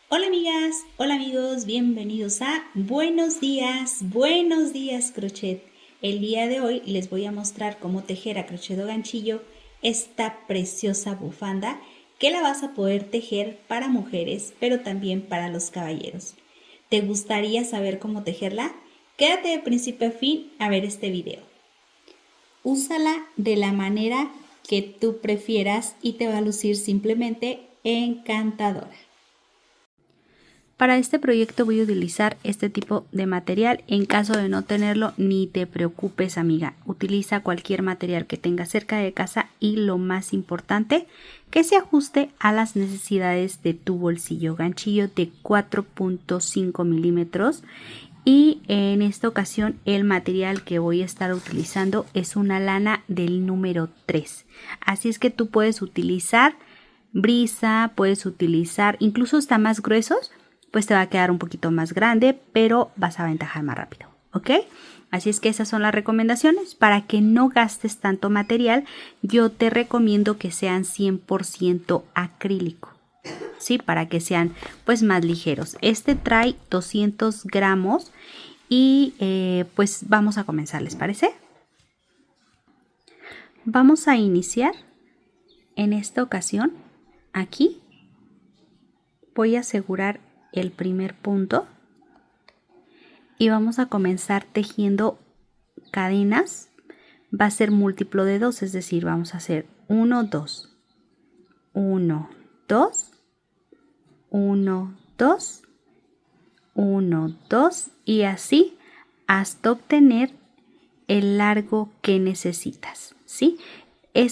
Hola amigas, hola amigos, bienvenidos a buenos días crochet. El día de hoy les voy a mostrar cómo tejer a crochet o ganchillo esta preciosa bufanda que la vas a poder tejer para mujeres, pero también para los caballeros. ¿Te gustaría saber cómo tejerla? Quédate de principio a fin a ver este video. Úsala de la manera que tú prefieras y te va a lucir simplemente encantadora. Para este proyecto voy a utilizar este tipo de material. En caso de no tenerlo, ni te preocupes, amiga. Utiliza cualquier material que tengas cerca de casa y lo más importante, que se ajuste a las necesidades de tu bolsillo. Ganchillo de 4.5 milímetros. Y en esta ocasión el material que voy a estar utilizando es una lana del número 3. Así es que tú puedes utilizar brisa, puedes utilizar incluso hasta más gruesos, pues te va a quedar un poquito más grande, pero vas a aventajar más rápido, ¿ok? Así es que esas son las recomendaciones. Para que no gastes tanto material, yo te recomiendo que sean 100% acrílico, ¿sí? Para que sean pues más ligeros. Este trae 200 gramos y pues vamos a comenzar, ¿les parece? Vamos a iniciar en esta ocasión. Aquí voy a asegurar el primer punto y vamos a comenzar tejiendo cadenas. Va a ser múltiplo de 2, es decir, vamos a hacer 1, 2, 1, 2, 1, 2, 1, 2 y así hasta obtener el largo que necesitas, ¿sí? En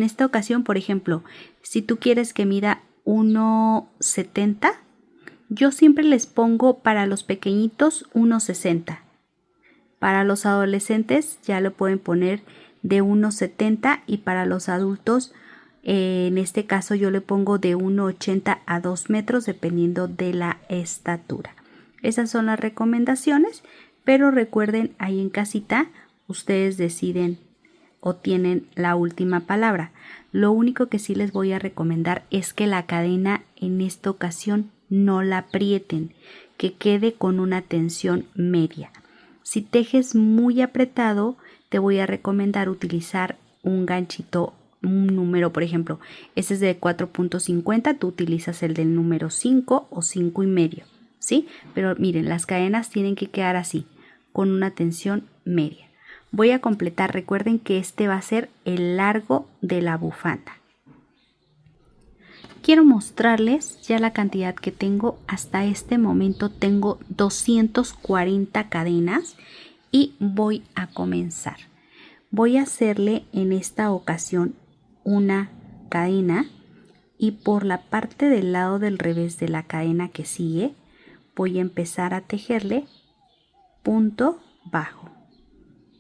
esta ocasión, por ejemplo, si tú quieres que mida 1,70, yo siempre les pongo para los pequeñitos 1,60. Para los adolescentes ya lo pueden poner de 1,70 y para los adultos, en este caso yo le pongo de 1,80 a 2 metros dependiendo de la estatura. Esas son las recomendaciones, pero recuerden, ahí en casita ustedes deciden o tienen la última palabra. Lo único que sí les voy a recomendar es que la cadena en esta ocasión no la aprieten, que quede con una tensión media. Si tejes muy apretado, te voy a recomendar utilizar un ganchito, un número, por ejemplo, este es de 4.50, tú utilizas el del número 5 o 5,5, ¿sí? Pero miren, las cadenas tienen que quedar así, con una tensión media. Voy a completar, recuerden que este va a ser el largo de la bufanda. Quiero mostrarles ya la cantidad que tengo. Hasta este momento tengo 240 cadenas y voy a comenzar. Voy a hacerle en esta ocasión una cadena y por la parte del lado del revés de la cadena que sigue voy a empezar a tejerle punto bajo.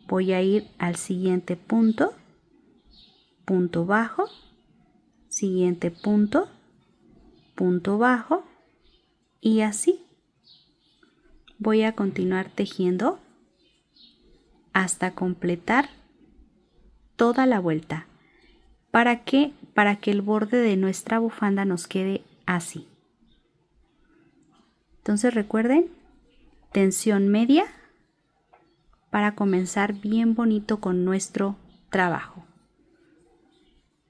Voy a ir al siguiente punto, punto bajo, siguiente punto, punto bajo y así voy a continuar tejiendo hasta completar toda la vuelta. ¿Para qué? Para que el borde de nuestra bufanda nos quede así. Entonces recuerden, tensión media para comenzar bien bonito con nuestro trabajo.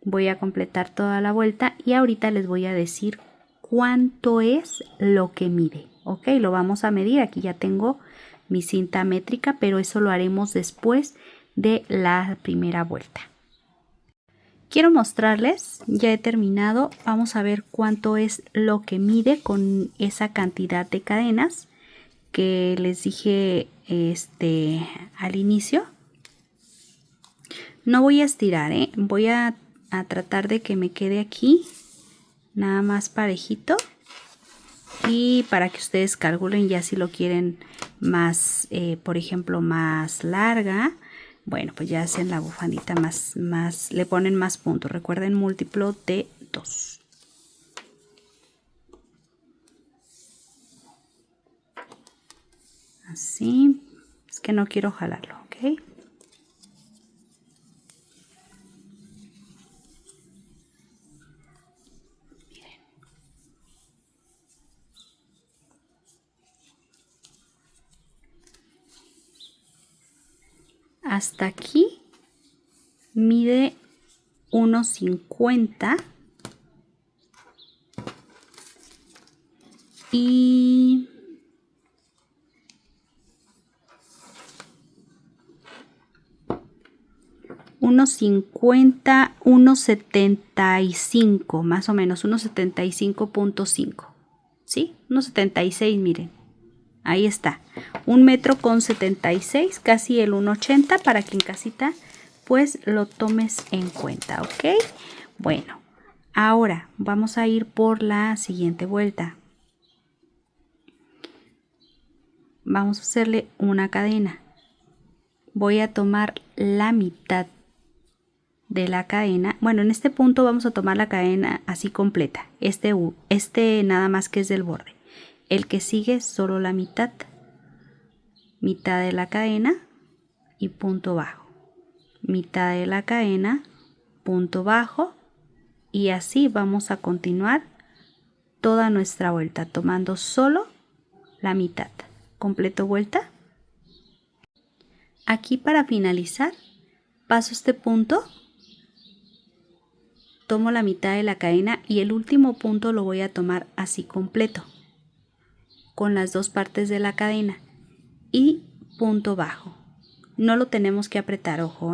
Voy a completar toda la vuelta y ahorita les voy a decir cuánto es lo que mide. Ok, lo vamos a medir. Aquí ya tengo mi cinta métrica, pero eso lo haremos después de la primera vuelta. Quiero mostrarles, ya he terminado. Vamos a ver cuánto es lo que mide con esa cantidad de cadenas que les dije al inicio. No voy a estirar, voy a tratar de que me quede aquí nada más parejito y para que ustedes calculen ya si lo quieren más, por ejemplo, más larga. Bueno, pues ya hacen la bufandita más, le ponen más puntos. Recuerden, múltiplo de 2. Así, es que no quiero jalarlo, ¿ok? hasta aquí mide 1,50 y unos 50, 1,75 más o menos, 1,75.5, ¿sí? 1,76, miren, ahí está, 1,76 m, casi el 1,80 para que en casita pues lo tomes en cuenta, ¿ok? Bueno, ahora vamos a ir por la siguiente vuelta. Vamos a hacerle una cadena. Voy a tomar la mitad de la cadena. Bueno, en este punto vamos a tomar la cadena así completa. Este nada más que es del borde. El que sigue solo la mitad. Mitad de la cadena y punto bajo. Mitad de la cadena, punto bajo. Y así vamos a continuar toda nuestra vuelta, tomando solo la mitad. Completo vuelta. Aquí para finalizar, paso este punto, tomo la mitad de la cadena y el último punto lo voy a tomar así completo, con las dos partes de la cadena y punto bajo. No lo tenemos que apretar, ojo,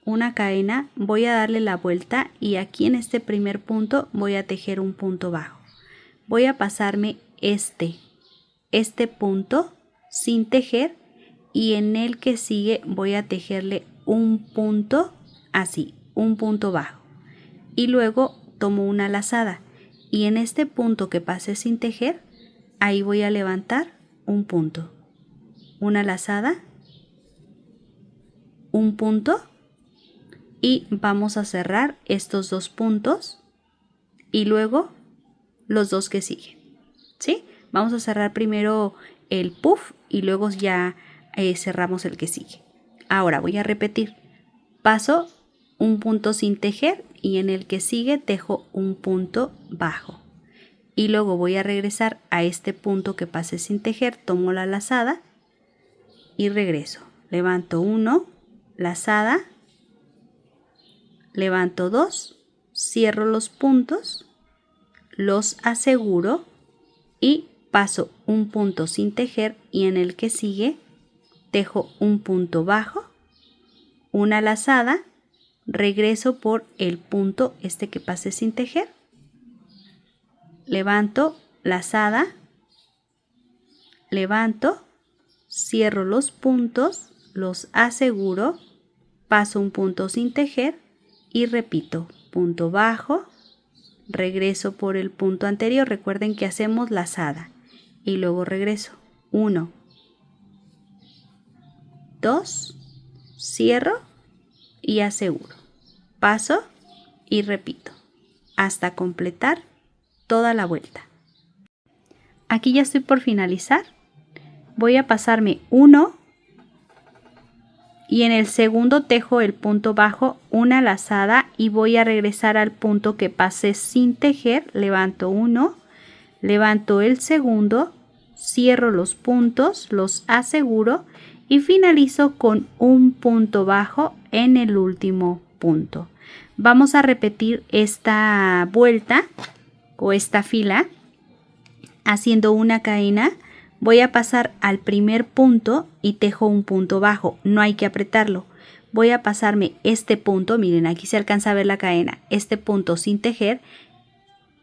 Una cadena, voy a darle la vuelta y aquí en este primer punto voy a tejer un punto bajo. Voy a pasarme este punto sin tejer y en el que sigue voy a tejerle un punto así, un punto bajo. Y luego tomo una lazada y en este punto que pase sin tejer, ahí voy a levantar un punto, una lazada, un punto y vamos a cerrar estos dos puntos y luego los dos que siguen, ¿sí? Vamos a cerrar primero el puff y luego ya cerramos el que sigue. Ahora voy a repetir. Paso un punto sin tejer y en el que sigue tejo un punto bajo. Y luego voy a regresar a este punto que pasé sin tejer, tomo la lazada y regreso. Levanto 1, lazada, levanto 2, cierro los puntos, los aseguro y paso un punto sin tejer y en el que sigue tejo un punto bajo, una lazada, regreso por el punto este que pasé sin tejer, levanto, lazada, levanto, cierro los puntos, los aseguro, paso un punto sin tejer y repito, punto bajo, regreso por el punto anterior, recuerden que hacemos lazada y luego regreso, 1, 2, cierro y aseguro, paso y repito hasta completar toda la vuelta. Aquí ya estoy por finalizar, voy a pasarme 1 y en el segundo tejo el punto bajo, una lazada y voy a regresar al punto que pasé sin tejer, levanto 1, levanto el segundo, cierro los puntos, los aseguro y finalizo con un punto bajo en el último punto. Vamos a repetir esta vuelta o esta fila haciendo una cadena. Voy a pasar al primer punto y tejo un punto bajo, no hay que apretarlo. Voy a pasarme este punto, miren, aquí se alcanza a ver la cadena, este punto sin tejer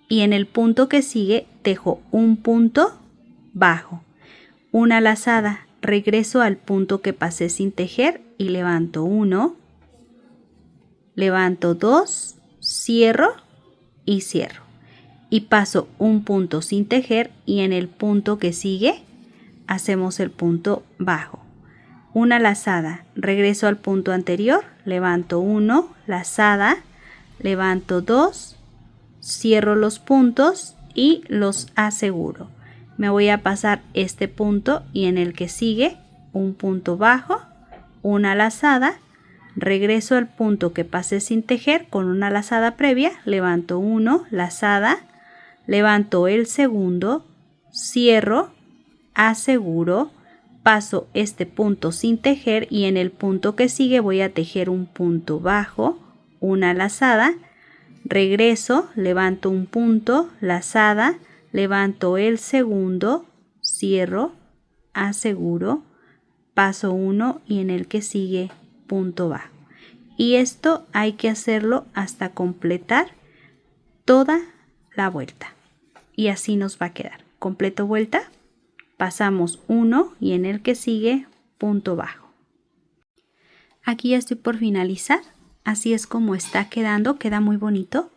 y en el punto que sigue tejo un punto bajo, una lazada, regreso al punto que pasé sin tejer y levanto 1, levanto 2, cierro y cierro. Y paso un punto sin tejer y en el punto que sigue hacemos el punto bajo. Una lazada, regreso al punto anterior, levanto 1, lazada, levanto 2, cierro los puntos y los aseguro. Me voy a pasar este punto y en el que sigue un punto bajo, una lazada, regreso al punto que pasé sin tejer con una lazada previa, levanto 1, lazada, levanto el segundo, cierro, aseguro, paso este punto sin tejer y en el punto que sigue voy a tejer un punto bajo, una lazada, regreso, levanto un punto, lazada, levanto el segundo, cierro, aseguro, paso 1 y en el que sigue punto bajo. Y esto hay que hacerlo hasta completar toda la vuelta. Y así nos va a quedar. Completo vuelta, pasamos 1 y en el que sigue punto bajo. Aquí ya estoy por finalizar. Así es como está quedando, queda muy bonito.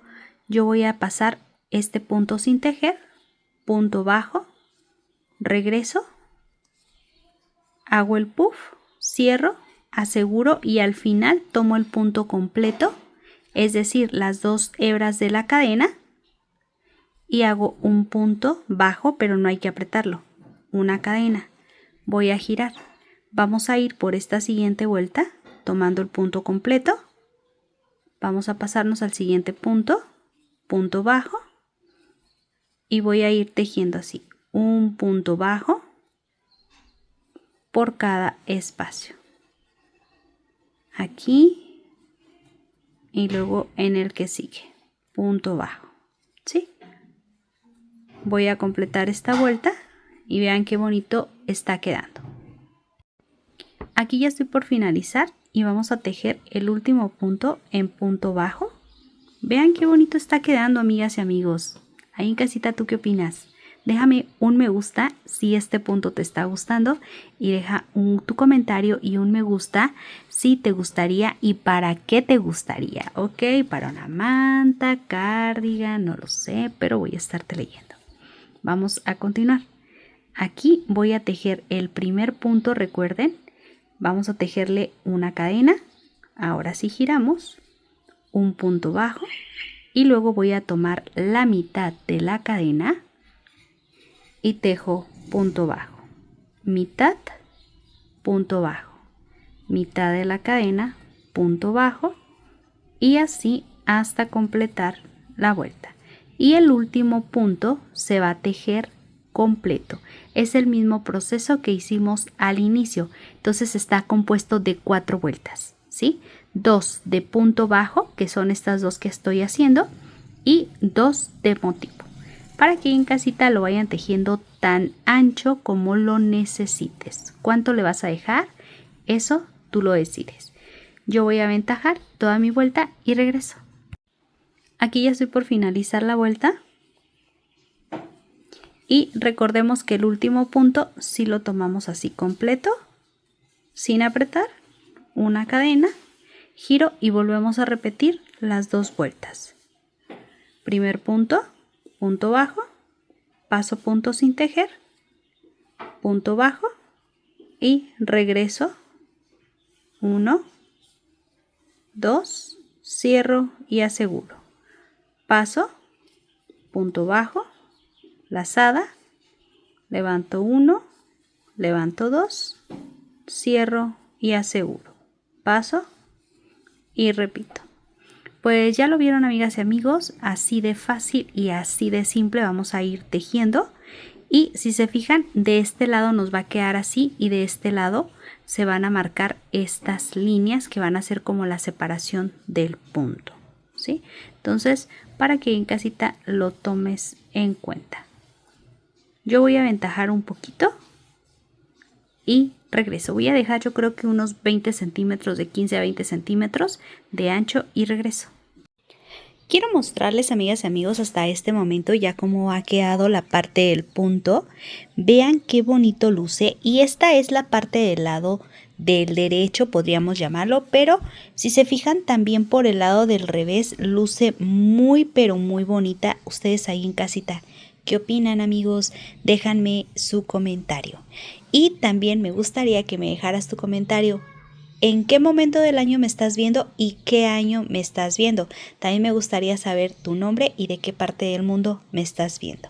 Yo voy a pasar este punto sin tejer, punto bajo, regreso, hago el puff, cierro, aseguro y al final tomo el punto completo, es decir, las 2 hebras de la cadena y hago un punto bajo, pero no hay que apretarlo, una cadena. Voy a girar. Vamos a ir por esta siguiente vuelta tomando el punto completo. Vamos a pasarnos al siguiente punto, punto bajo y voy a ir tejiendo así, un punto bajo por cada espacio. Aquí y luego en el que sigue, punto bajo, ¿sí? Voy a completar esta vuelta y vean qué bonito está quedando. Aquí ya estoy por finalizar y vamos a tejer el último punto en punto bajo. Vean qué bonito está quedando, amigas y amigos. Ahí en casita, ¿tú qué opinas? Déjame un me gusta si este punto te está gustando y deja tu comentario y un me gusta si te gustaría y para qué te gustaría, ¿ok? Para una manta, cardigan, no lo sé, pero voy a estarte leyendo. Vamos a continuar. Aquí voy a tejer el primer punto, recuerden, vamos a tejerle una cadena, ahora sí giramos, un punto bajo y luego voy a tomar la mitad de la cadena y tejo punto bajo, mitad, punto bajo, mitad de la cadena, punto bajo y así hasta completar la vuelta. Y el último punto se va a tejer completo. Es el mismo proceso que hicimos al inicio. Entonces está compuesto de 4 vueltas, ¿sí? 2 de punto bajo, que son estas 2 que estoy haciendo, y 2 de motivo. Para que en casita lo vayan tejiendo tan ancho como lo necesites. ¿Cuánto le vas a dejar? Eso tú lo decides. Yo voy a aventajar toda mi vuelta y regreso. Aquí ya estoy por finalizar la vuelta. Y recordemos que el último punto si lo tomamos así completo, sin apretar, una cadena, giro y volvemos a repetir las 2 vueltas. Primer punto, punto bajo, paso punto sin tejer, punto bajo y regreso, 1, 2, cierro y aseguro. Paso, punto bajo, lazada, levanto 1, levanto 2, cierro y aseguro. Paso y repito. Pues ya lo vieron, amigas y amigos, así de fácil y así de simple vamos a ir tejiendo. Y si se fijan, de este lado nos va a quedar así y de este lado se van a marcar estas líneas que van a ser como la separación del punto, ¿sí? Entonces, para que en casita lo tomes en cuenta. Yo voy a aventajar un poquito y regreso. Voy a dejar yo creo que unos 20 centímetros, de 15 a 20 centímetros de ancho y regreso. Quiero mostrarles, amigas y amigos, hasta este momento ya cómo ha quedado la parte del punto. Vean qué bonito luce y esta es la parte del lado del derecho, podríamos llamarlo, pero si se fijan también por el lado del revés luce muy pero muy bonita. Ustedes ahí en casita, ¿qué opinan, amigos? Déjanme su comentario. Y también me gustaría que me dejaras tu comentario. ¿En qué momento del año me estás viendo y qué año me estás viendo? También me gustaría saber tu nombre y de qué parte del mundo me estás viendo.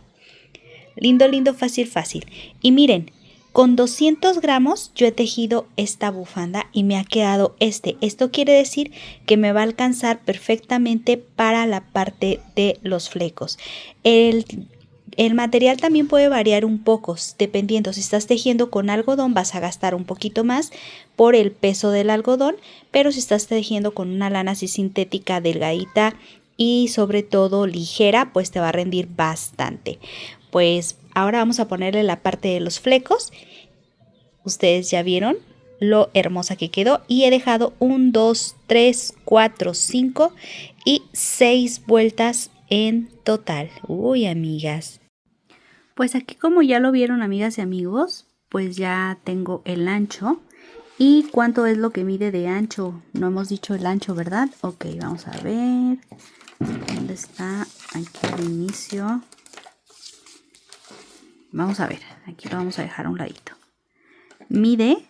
Lindo, lindo, fácil, fácil. Y miren, con 200 gramos yo he tejido esta bufanda y me ha quedado Esto quiere decir que me va a alcanzar perfectamente para la parte de los flecos. El material también puede variar un poco, dependiendo. Si estás tejiendo con algodón vas a gastar un poquito más por el peso del algodón, pero si estás tejiendo con una lana así sintética, delgadita y sobre todo ligera, pues te va a rendir bastante. Pues ahora vamos a ponerle la parte de los flecos. Ustedes ya vieron lo hermosa que quedó y he dejado 1, 2, 3, 4, 5 y 6 vueltas en total. Uy, amigas. Pues aquí, como ya lo vieron, amigas y amigos, pues ya tengo el ancho. ¿Y cuánto es lo que mide de ancho? No hemos dicho el ancho, ¿verdad? Ok, vamos a ver. ¿Dónde está? Aquí al inicio. Vamos a ver, aquí lo vamos a dejar a un ladito. Mide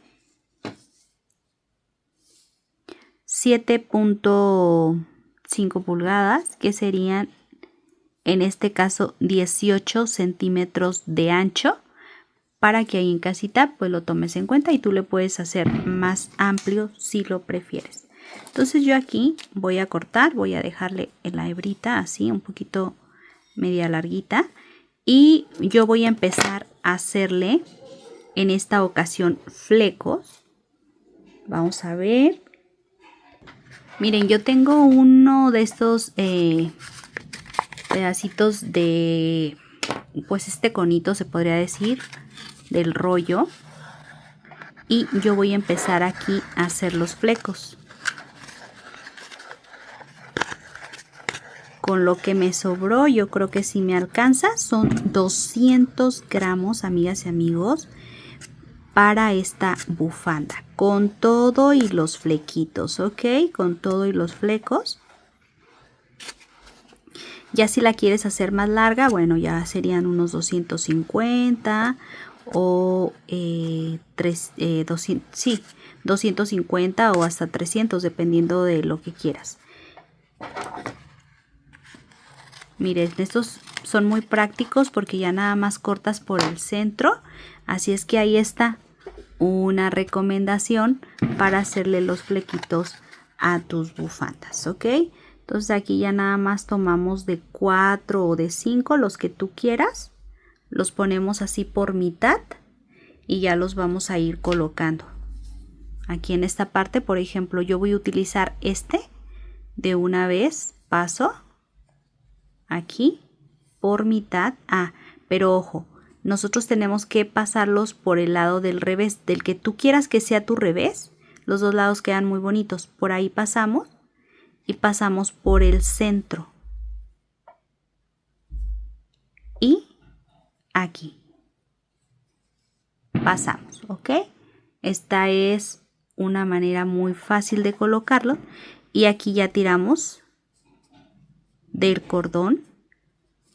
7.5 pulgadas, que serían en este caso 18 centímetros de ancho, para que ahí en casita pues lo tomes en cuenta y tú le puedes hacer más amplio si lo prefieres. Entonces yo aquí voy a cortar, voy a dejarle en la hebrita así un poquito media larguita y yo voy a empezar a hacerle en esta ocasión flecos. Vamos a ver. Miren, yo tengo uno de estos pedacitos de, pues este conito se podría decir, del rollo. Y yo voy a empezar aquí a hacer los flecos. Con lo que me sobró, yo creo que si me alcanza, son 200 gramos, amigas y amigos, para esta bufanda. Con todo y los flequitos, ¿ok? Con todo y los flecos. Ya si la quieres hacer más larga, bueno, ya serían unos 250 o 250 o hasta 300, dependiendo de lo que quieras. Miren, estos son muy prácticos porque ya nada más cortas por el centro. Así es que ahí está una recomendación para hacerle los flequitos a tus bufandas, ¿ok? Entonces aquí ya nada más tomamos de 4 o de 5, los que tú quieras. Los ponemos así por mitad y ya los vamos a ir colocando. Aquí en esta parte, por ejemplo, yo voy a utilizar este de una vez. Paso aquí por mitad. Pero ojo, nosotros tenemos que pasarlos por el lado del revés, del que tú quieras que sea tu revés. Los dos lados quedan muy bonitos. Por ahí pasamos y pasamos por el centro. Y aquí pasamos, ¿ok? Esta es una manera muy fácil de colocarlo. Y aquí ya tiramos del cordón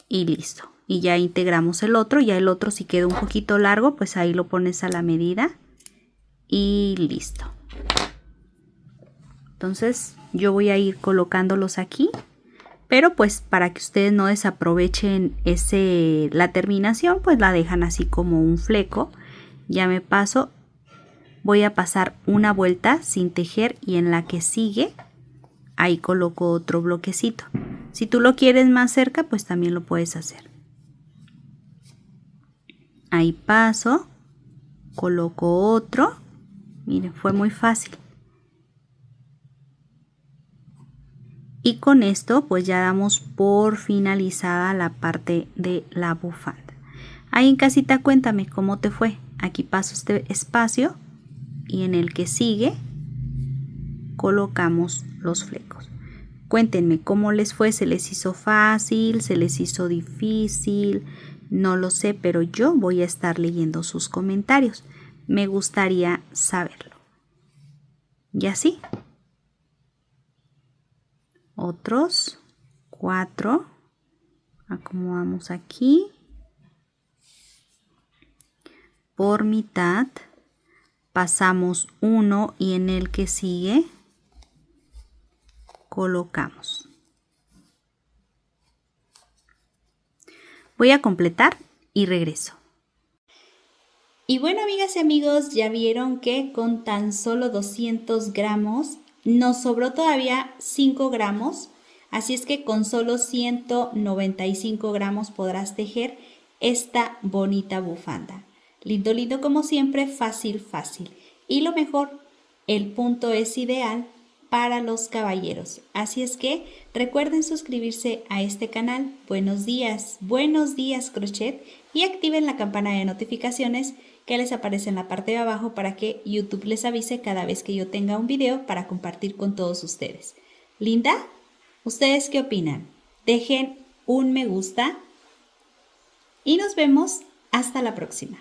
y listo. Y ya integramos el otro. Ya el otro, si queda un poquito largo, pues ahí lo pones a la medida y listo. Entonces yo voy a ir colocándolos aquí, pero pues para que ustedes no desaprovechen la terminación, pues la dejan así como un fleco. Ya me paso, voy a pasar una vuelta sin tejer y en la que sigue ahí coloco otro bloquecito. Si tú lo quieres más cerca, pues también lo puedes hacer. Ahí paso, coloco otro. Miren, fue muy fácil. Y con esto pues ya damos por finalizada la parte de la bufanda. Ahí en casita cuéntame cómo te fue. Aquí paso este espacio y en el que sigue colocamos los flecos. Cuéntenme cómo les fue, se les hizo fácil, se les hizo difícil, no lo sé, pero yo voy a estar leyendo sus comentarios. Me gustaría saberlo. Y así. Otros 4. Acomodamos aquí. Por mitad. Pasamos uno y en el que sigue colocamos. Voy a completar y regreso. Y bueno, amigas y amigos, ya vieron que con tan solo 200 gramos nos sobró todavía 5 gramos. Así es que con solo 195 gramos podrás tejer esta bonita bufanda. Lindo, lindo como siempre, fácil, fácil. Y lo mejor, el punto es ideal para los caballeros. Así es que recuerden suscribirse a este canal. Buenos días crochet, y activen la campana de notificaciones que les aparece en la parte de abajo para que YouTube les avise cada vez que yo tenga un video para compartir con todos ustedes. ¿Linda? ¿Ustedes qué opinan? Dejen un me gusta y nos vemos hasta la próxima.